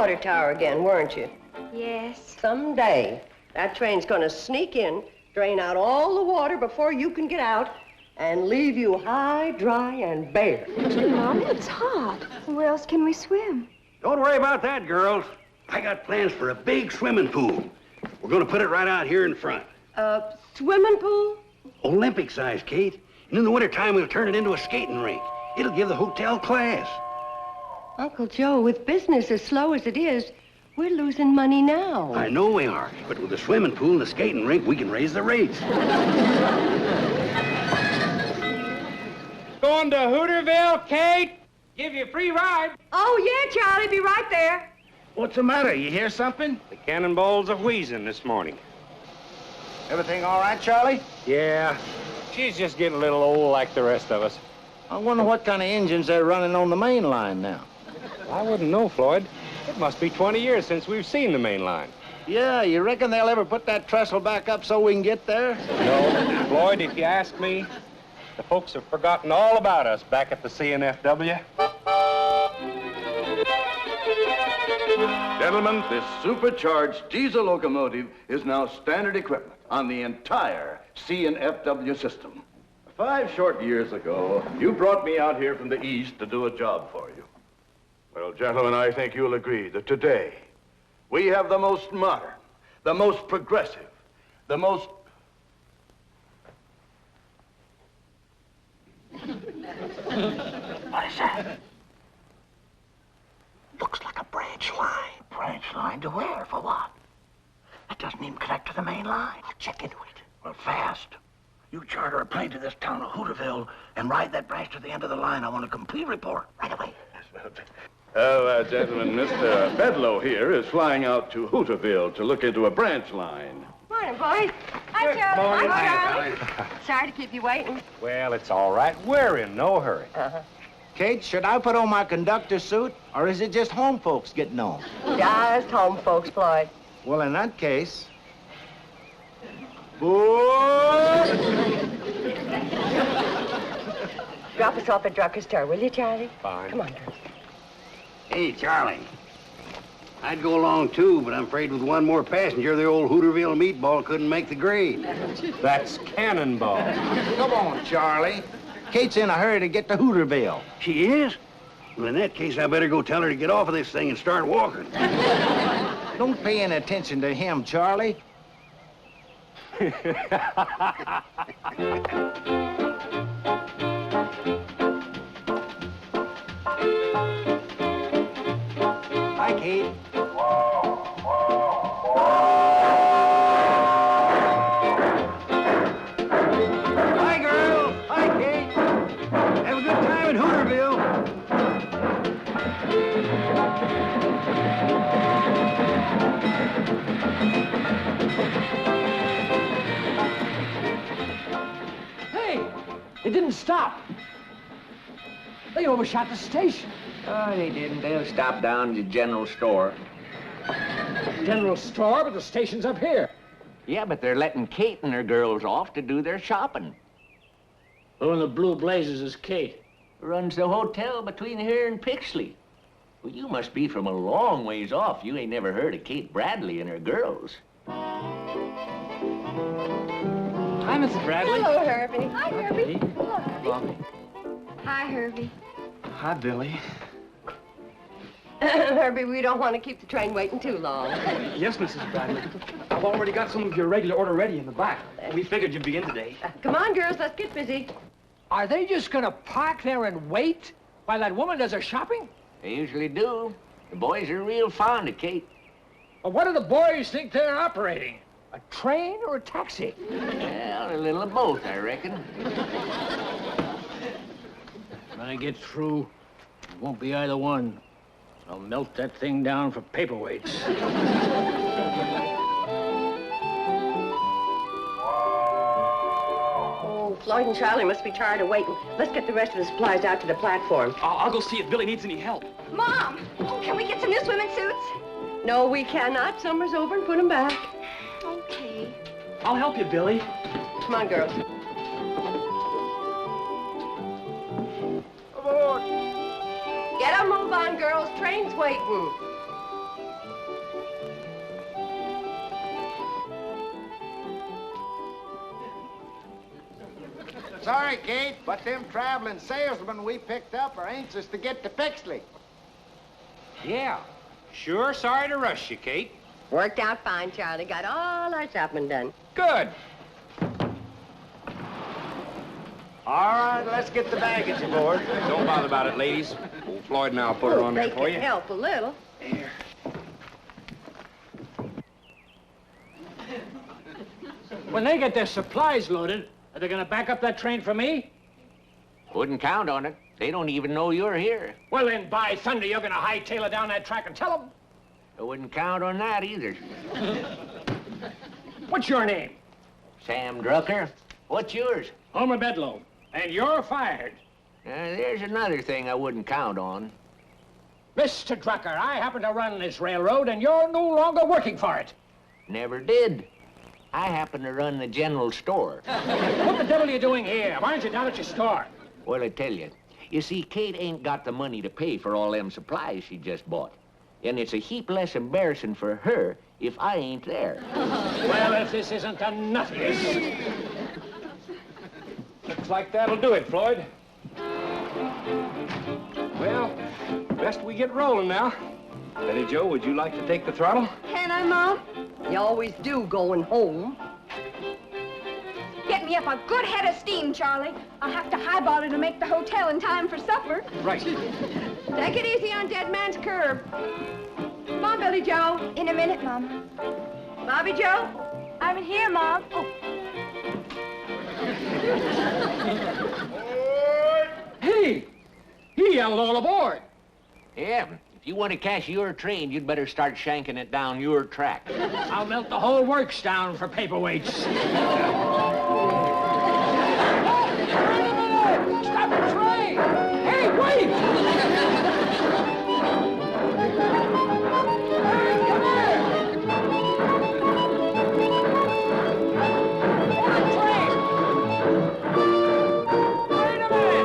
water tower again, weren't you? Yes. Someday, that train's gonna sneak in, drain out all the water before you can get out, and leave you high, dry, and bare. Mom, it's hot. Where else can we swim? Don't worry about that, girls. I got plans for a big swimming pool. We're gonna put it right out here in front. Swimming pool? Olympic size, Kate. And in the wintertime, we'll turn it into a skating rink. It'll give the hotel class. Uncle Joe, with business as slow as it is, we're losing money now. I know we are, but with the swimming pool and the skating rink, we can raise the rates. Going to Hooterville, Kate? Give you a free ride. Oh, yeah, Charlie, be right there. What's the matter? You hear something? The cannonballs are wheezing this morning. Everything all right, Charlie? Yeah. She's just getting a little old like the rest of us. I wonder what kind of engines they're running on the main line now. I wouldn't know, Floyd. It must be 20 years since we've seen the main line. Yeah, you reckon they'll ever put that trestle back up so we can get there? No. Floyd, if you ask me, the folks have forgotten all about us back at the CNFW. Gentlemen, this supercharged diesel locomotive is now standard equipment on the entire CNFW system. 5 short years ago, you brought me out here from the east to do a job for you. Well, gentlemen, I think you'll agree that today we have the most modern, the most progressive, the most... What is that? Looks like a branch line. Branch line to where? For what? It doesn't even connect to the main line. I'll check into it. Well, fast. You charter a plane to this town of Hooterville and ride that branch to the end of the line. I want a complete report right away. Well, gentlemen, Mr. Bedlow here is flying out to Hooterville to look into a branch line. Morning, boys. Hi, Charlie. Hi, Charlie. Sorry to keep you waiting. Well, it's all right. We're in no hurry. Kate, should I put on my conductor suit, or is it just home folks getting on? Just home folks, Floyd. Well, in that case... Drop us off at Drucker's Store, will you, Charlie? Fine. Come on, girls. Hey, Charlie. I'd go along, too, but I'm afraid with one more passenger, the old Hooterville meatball couldn't make the grade. That's cannonball. Come on, Charlie. Kate's in a hurry to get to Hooterville. She is? Well, in that case, I better go tell her to get off of this thing and start walking. Don't pay any attention to him, Charlie. Hi, Kate. Hi, girls. Hi, Kate. Have a good time in Hooterville. Hey, it didn't stop. They overshot the station. Oh, they didn't. They'll stop down at the general store. General store, but the station's up here. Yeah, but they're letting Kate and her girls off to do their shopping. Who in the blue blazes is Kate? Runs the hotel between here and Pixley. Well, you must be from a long ways off. You ain't never heard of Kate Bradley and her girls. Hi, Mrs. Bradley. Hello, Herbie. Hi, Herbie. Hey. Hello, Herbie. Bobby. Hi, Herbie. Hi, Billy. Herbie, we don't want to keep the train waiting too long. Yes, Mrs. Bradley. I've already got some of your regular order ready in the back. We figured you'd be in today. Come on, girls, let's get busy. Are they just gonna park there and wait while that woman does her shopping? They usually do. The boys are real fond of Kate. Well, what do the boys think they're operating? A train or a taxi? Well, a little of both, I reckon. When I get through, it won't be either one. I'll melt that thing down for paperweights. Oh, Floyd and Charlie must be tired of waiting. Let's get the rest of the supplies out to the platform. I'll go see if Billy needs any help. Mom, can we get some new swimming suits? No, we cannot. Summer's over and put them back. Okay. I'll help you, Billy. Come on, girls. Aboard! Get a move on, girls. Train's waiting. Sorry, Kate, but them traveling salesmen we picked up are anxious to get to Pixley. Yeah. Sure sorry to rush you, Kate. Worked out fine, Charlie. Got all our shopping done. Good. All right, let's get the baggage aboard. Don't bother about it, ladies. Old Floyd and I'll put her on there They for can you. help a little. When they get their supplies loaded, are they going to back up that train for me? Wouldn't count on it. They don't even know you're here. Well, then, by thunder, you're going to hightail it down that track and tell them. I wouldn't count on that either. What's your name? Sam Drucker. What's yours? Homer Bedlow. And you're fired. There's another thing I wouldn't count on. Mr. Drucker, I happen to run this railroad, and you're no longer working for it. Never did. I happen to run the general store. What the devil are you doing here? Why aren't you down at your store? Well, I tell you. You see, Kate ain't got the money to pay for all them supplies she just bought. And it's a heap less embarrassing for her if I ain't there. Well, if this isn't the nuttiest. Looks like that'll do it, Floyd. Well, best we get rolling now. Betty Jo, would you like to take the throttle? Can I, Mom? You always do going home. Get me up a good head of steam, Charlie. I'll have to highball it to make the hotel in time for supper. Right. Take it easy on Dead Man's Curve. Come on, Billy Joe. In a minute, Mama. Bobby Joe. I'm in here, Mom. Oh. Hey! He yelled all aboard. Yeah, if you want to cash your train, you'd better start shanking it down your track. I'll melt the whole works down for paperweights. Stop the train! Hey, wait! Hey, come here! Hold the train! Wait a minute!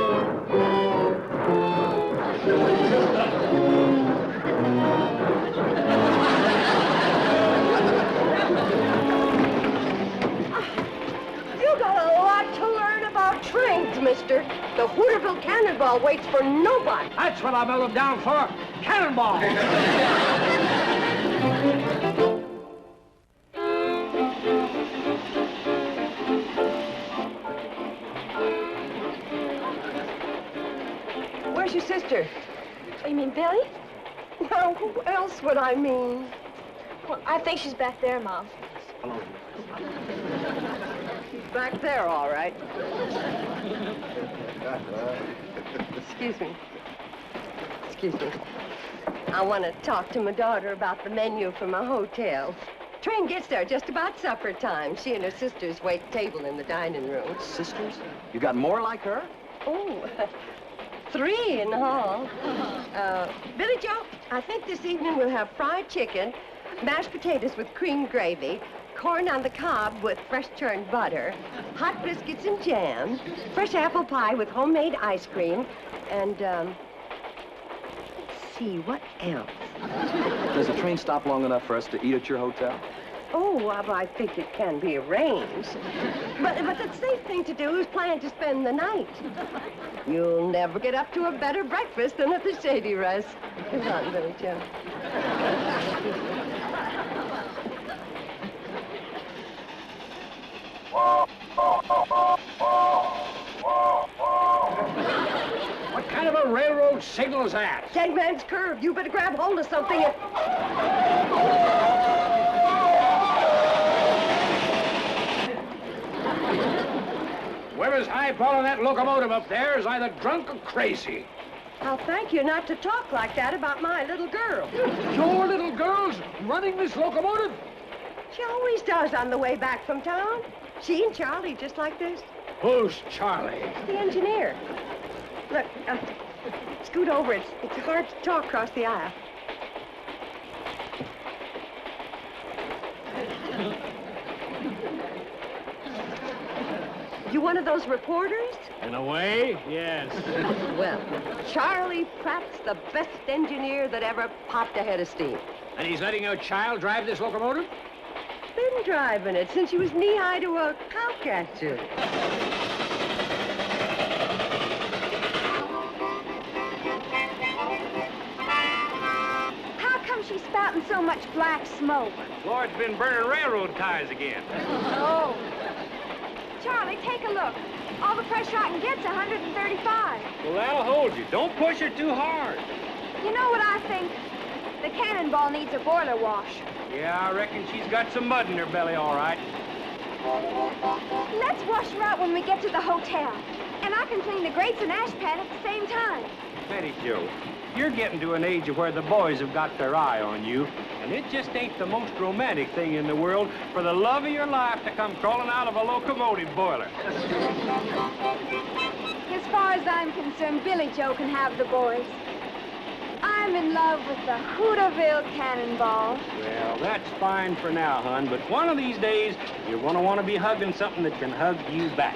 You got a lot to learn about trains, mister. The Hooterville Cannonball waits for nobody. That's what I melt them down for. Cannonball! Where's your sister? You mean Billy? Now, who else would I mean? Well, I think she's back there, Mom. She's back there, all right. Excuse me. Excuse me. I want to talk to my daughter about the menu for my hotel. Train gets there just about supper time. She and her sisters wait table in the dining room. Sisters? You got more like her? Oh, 3 in all. Billy Joe, I think this evening we'll have fried chicken, mashed potatoes with cream gravy, corn on the cob with fresh churned butter, hot biscuits and jam, fresh apple pie with homemade ice cream, and, let's see, what else? Does the train stop long enough for us to eat at your hotel? Oh, well, I think it can be arranged. But the safe thing to do is plan to spend the night. You'll never get up to a better breakfast than at the Shady Rest. Come on, Billy Joe. What kind of a railroad signal is that? Dead Man's Curve. You better grab hold of something and... Whoever's eyeballing that locomotive up there is either drunk or crazy. I'll thank you not to talk like that about my little girl. Your little girl's running this locomotive? She always does on the way back from town. She and Charlie, just like this. Who's Charlie? The engineer. Look, scoot over. It's hard to talk across the aisle. You one of those reporters? In a way, yes. Well, Charlie Pratt's the best engineer that ever popped a head of steam. And he's letting your child drive this locomotive? Been driving it since she was knee-high to a cowcatcher. so much black smoke? Floyd's been burning railroad ties again. Oh. Charlie, take a look. All the pressure I can get's 135. Well, that'll hold you. Don't push her too hard. You know what I think? The cannonball needs a boiler wash. Yeah, I reckon she's got some mud in her belly, all right. Let's wash her out when we get to the hotel. And I can clean the grates and ash pan at the same time. Betty Jo, you're getting to an age where the boys have got their eye on you, and it just ain't the most romantic thing in the world for the love of your life to come crawling out of a locomotive boiler. As far as I'm concerned, Billy Joe can have the boys. I'm in love with the Hooterville Cannonball. Well, that's fine for now, hon, but one of these days, you're going to want to be hugging something that can hug you back.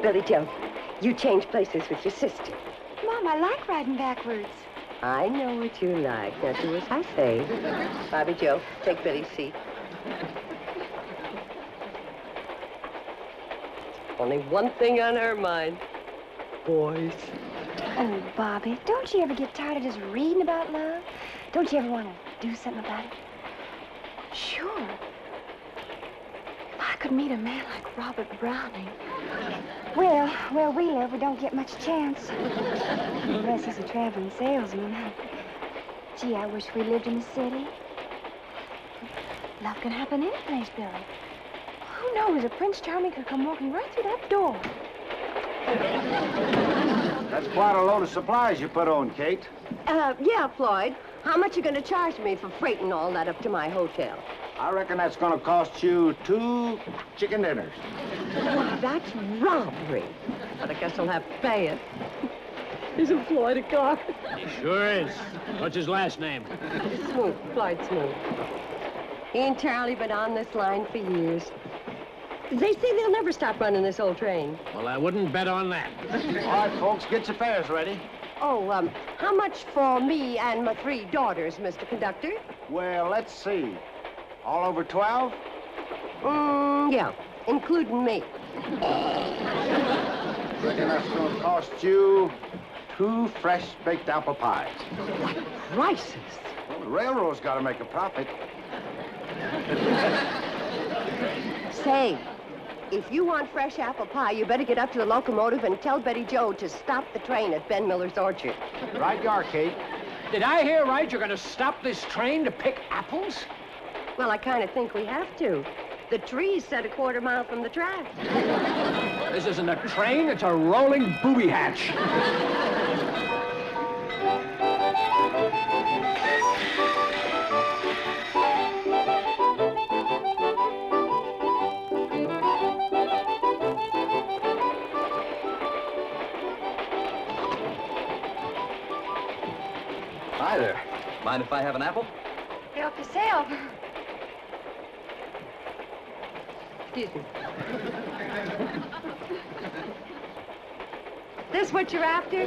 Billy Joe, you change places with your sister. Mom, I like riding backwards. I know what you like. Now do as I say. Bobby Joe, take Billy's seat. Only one thing on her mind. Boys. Oh, Bobby, don't you ever get tired of just reading about love? Don't you ever want to do something about it? Sure. If I could meet a man like Robert Browning. Well, where we live, we don't get much chance. Unless he's a traveling salesman. Gee, I wish we lived in the city. Love can happen any place, Billy. Who knows if Prince Charming could come walking right through that door? That's quite a load of supplies you put on, Kate. Yeah, Floyd. How much you gonna charge me for freighting all that up to my hotel? I reckon that's gonna cost you 2 chicken dinners. Why, that's robbery. But I guess I'll have to pay it. Isn't Floyd a car? He sure is. What's his last name? Smoot, Floyd Smoot. He and Charlie been on this line for years. They say they'll never stop running this old train. Well, I wouldn't bet on that. All right, folks, get your fares ready. Oh, how much for me and my 3 daughters, Mr. Conductor? Well, let's see. All over 12? Yeah, including me. Reckon that's gonna cost you 2 fresh baked apple pies. What prices? Well, the railroad's gotta make a profit. Say, if you want fresh apple pie, you better get up to the locomotive and tell Betty Jo to stop the train at Ben Miller's orchard. Right you are, Kate. Did I hear right? You're going to stop this train to pick apples? Well, I kind of think we have to. The tree's set a quarter mile from the track. This isn't a train, it's a rolling booby hatch. Hi there. Mind if I have an apple? Help yourself. Excuse me. This what you're after?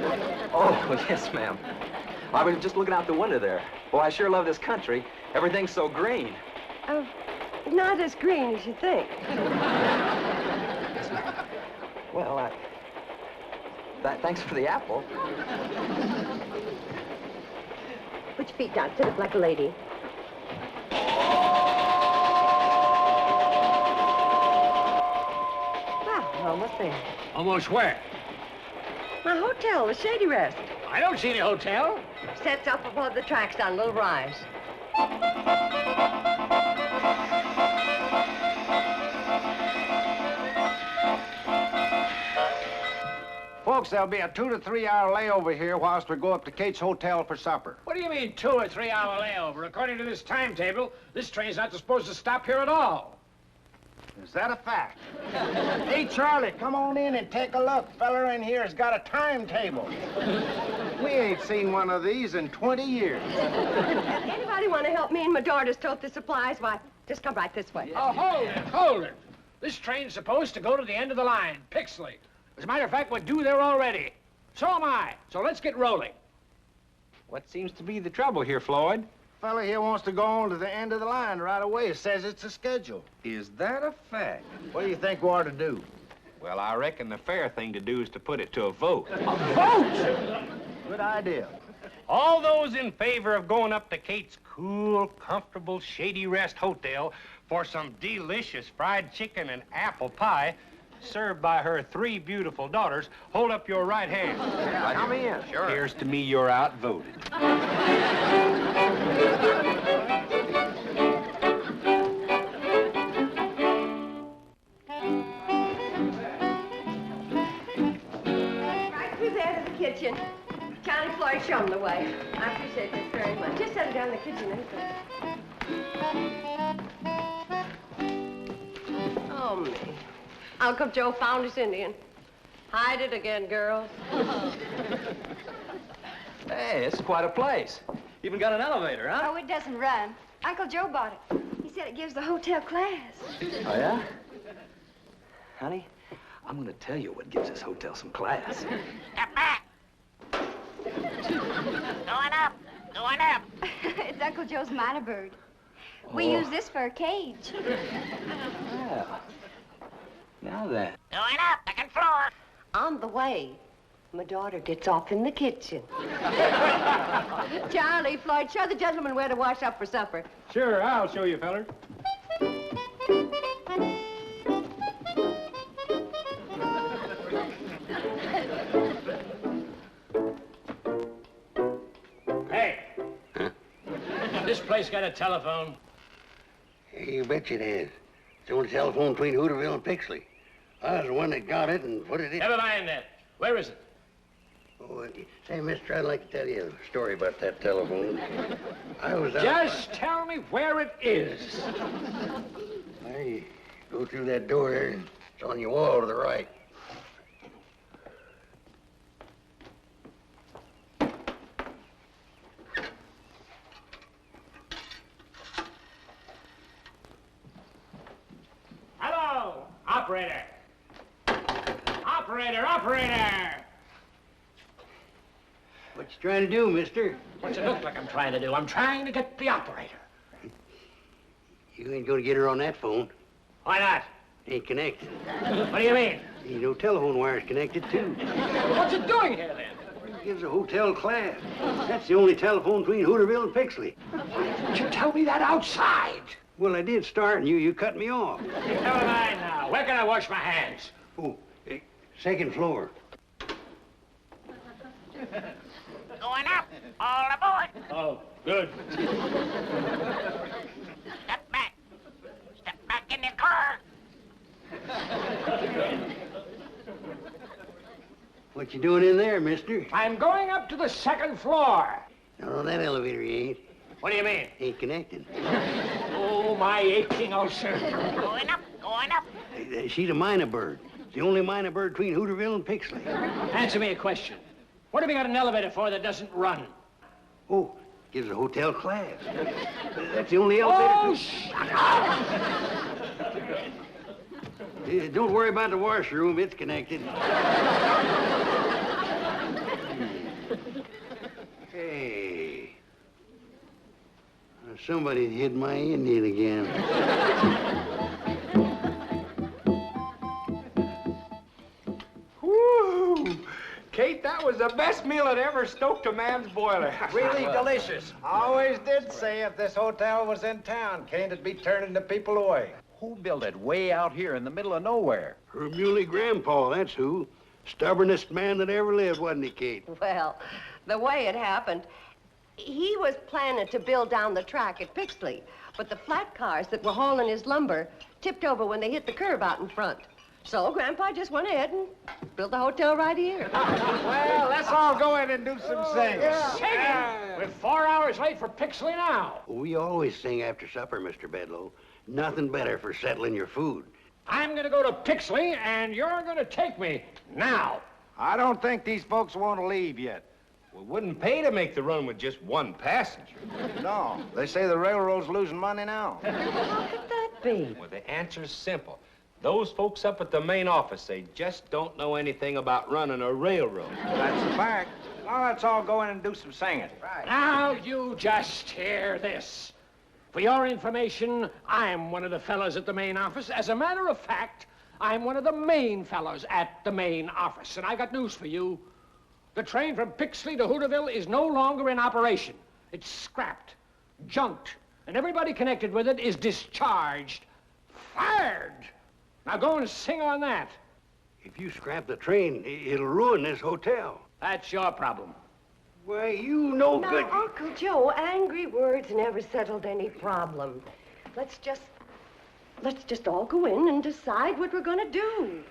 Oh, yes, ma'am. I was just looking out the window there. Boy, I sure love this country. Everything's so green. Not as green as you think. Well, thanks for the apple. Put your feet down. Sit up like a lady. Well, almost there. Almost where? My hotel, the Shady Rest. I don't see any hotel. Sets up above the tracks on a little rise. Folks, there'll be a 2 to 3 hour layover here whilst we go up to Kate's hotel for supper. What do you mean 2 or 3 hour layover? According to this timetable, this train's not supposed to stop here at all. Is that a fact? Hey, Charlie, come on in and take a look. Feller in here has got a timetable. We ain't seen one of these in 20 years. Anybody want to help me and my daughters tote the supplies? Why, Just come right this way. Oh, hold it. This train's supposed to go to the end of the line, Pixley. As a matter of fact, we're due there already. So am I. So let's get rolling. What seems to be the trouble here, Floyd? Fella here wants to go on to the end of the line right away. Says it's a schedule. Is that a fact? What do you think we ought to do? Well, I reckon the fair thing to do is to put it to a vote. A vote? Good idea. All those in favor of going up to Kate's cool, comfortable Shady Rest Hotel for some delicious fried chicken and apple pie served by her 3 beautiful daughters, hold up your right hand. Come in. Sure. Appears to me you're outvoted. Right through there to the kitchen. Johnny Floyd, show him the way. I appreciate this very much. Just set it down in the kitchen, Oh, me. Uncle Joe found his Indian. Hide it again, girls. Hey, it's quite a place. Even got an elevator, huh? Oh, it doesn't run. Uncle Joe bought it. He said it gives the hotel class. Oh, yeah? Honey, I'm gonna tell you what gives this hotel some class. Step back. Going up. Going up. It's Uncle Joe's minor bird. We use this for a cage. Well, now then. Going up. Second floor. On the way, my daughter gets off in the kitchen. Charlie, Floyd, show the gentleman where to wash up for supper. Sure, I'll show you, fellers. Hey. This place got a telephone? Hey, you bet you it has. It's the only telephone between Hooterville and Pixley. I was the one that got it and put it in. Never mind that. Where is it? Oh, say, mister, I'd like to tell you a story about that telephone. I was out... Just tell me where it is. Hey, go through that door there. It's on your wall to the right. Hello, operator. Operator! What you trying to do, mister? What's it look like I'm trying to do? I'm trying to get the operator. You ain't gonna get her on that phone. Why not? Ain't connected. What do you mean? Ain't no telephone wires connected, too. What's it doing here, then? It gives a hotel class. That's the only telephone between Hooterville and Pixley. Why didn't you tell me that outside? Well, I did start, and you cut me off. Never mind now. Where can I wash my hands? Oh, second floor. Going up. All aboard. Oh, good. Step back. Step back in the car. What you doing in there, mister? I'm going up to the second floor. No, that elevator you ain't. What do you mean? Ain't connected. Oh, my aching ulcer. Going up. Going up. She's a minor bird. It's the only minor bird between Hooterville and Pixley. Answer me a question. What have you got an elevator for that doesn't run? Oh, gives a hotel class. That's the only elevator... Oh, shut up! Don't worry about the washroom. It's connected. Hey. Somebody hid my Indian again. Woo! Kate, that was the best meal that ever stoked a man's boiler. Really delicious. I always did say if this hotel was in town, can't it be turning the people away? Who built it way out here in the middle of nowhere? Her muley grandpa, that's who. Stubbornest man that ever lived, wasn't he, Kate? Well, the way it happened, he was planning to build down the track at Pixley, but the flat cars that were hauling his lumber tipped over when they hit the curb out in front. So Grandpa just went ahead and built the hotel right here. Well, let's all go in and do some singing. Singing? We're 4 hours late for Pixley now. We always sing after supper, Mr. Bedlow. Nothing better for settling your food. I'm going to go to Pixley, and you're going to take me now. I don't think these folks want to leave yet. Well, it wouldn't pay to make the run with just one passenger. No, they say the railroad's losing money now. How could that be? Well, the answer's simple. Those folks up at the main office, they just don't know anything about running a railroad. That's a fact. Now let's all go in and do some singing. Right. Now you just hear this. For your information, I'm one of the fellows at the main office. As a matter of fact, I'm one of the main fellows at the main office. And I got news for you. The train from Pixley to Hooterville is no longer in operation. It's scrapped, junked, and everybody connected with it is discharged, fired. Now go and sing on that. If you scrap the train, it'll ruin this hotel. That's your problem. Why, you no Now, good... Uncle Joe, angry words never settled any problem. Let's just all go in and decide what we're gonna do.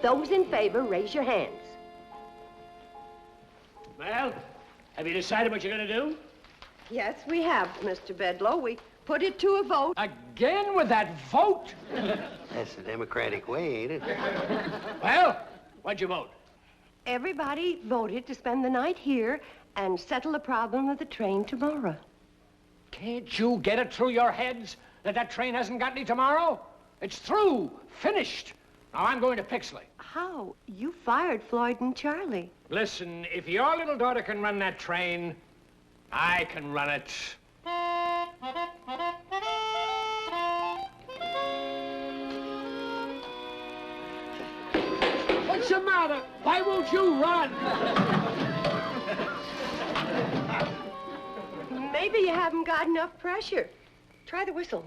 Those in favor, raise your hands. Well, have you decided what you're going to do? Yes, we have, Mr. Bedlow. We put it to a vote. Again with that vote? That's the democratic way, ain't it? Well, what'd you vote? Everybody voted to spend the night here and settle the problem of the train tomorrow. Can't you get it through your heads that that train hasn't got any tomorrow? It's through, finished. Now I'm going to Pixley. How? You fired Floyd and Charlie. Listen, if your little daughter can run that train, I can run it. What's the matter? Why won't you run? Maybe you haven't got enough pressure. Try the whistle.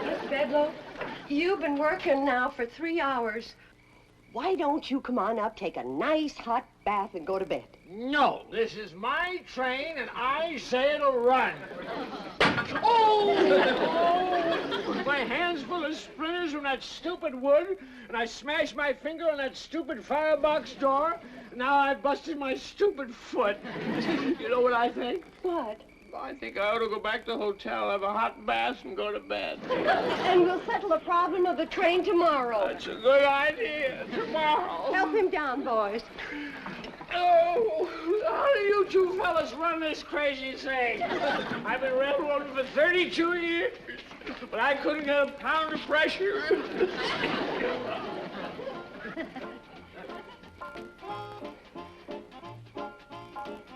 Miss Bedlow, you've been working now for 3 hours. Why don't you come on up, take a nice hot bath, and go to bed? No, this is my train, and I say it'll run. Oh! My hand's full of splinters from that stupid wood, and I smashed my finger on that stupid firebox door. Now I've busted my stupid foot. You know what I think? What? I think I ought to go back to the hotel, have a hot bath, and go to bed. And we'll settle the problem of the train tomorrow. That's a good idea. Tomorrow. Help him down, boys. Oh, how do you two fellas run this crazy thing? I've been railroading for 32 years, but I couldn't get a pound of pressure.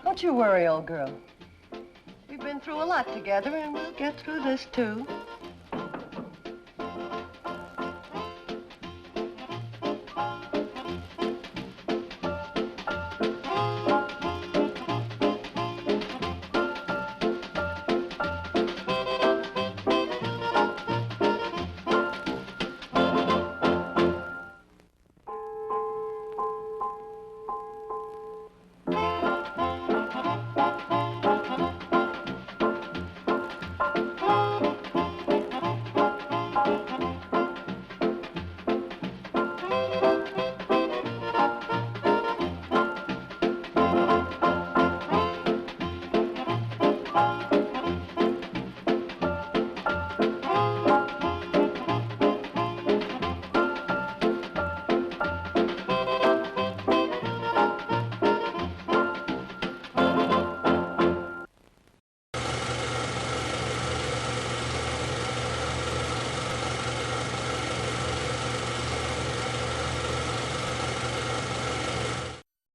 Don't you worry, old girl. We've been through a lot together, and we'll get through this, too.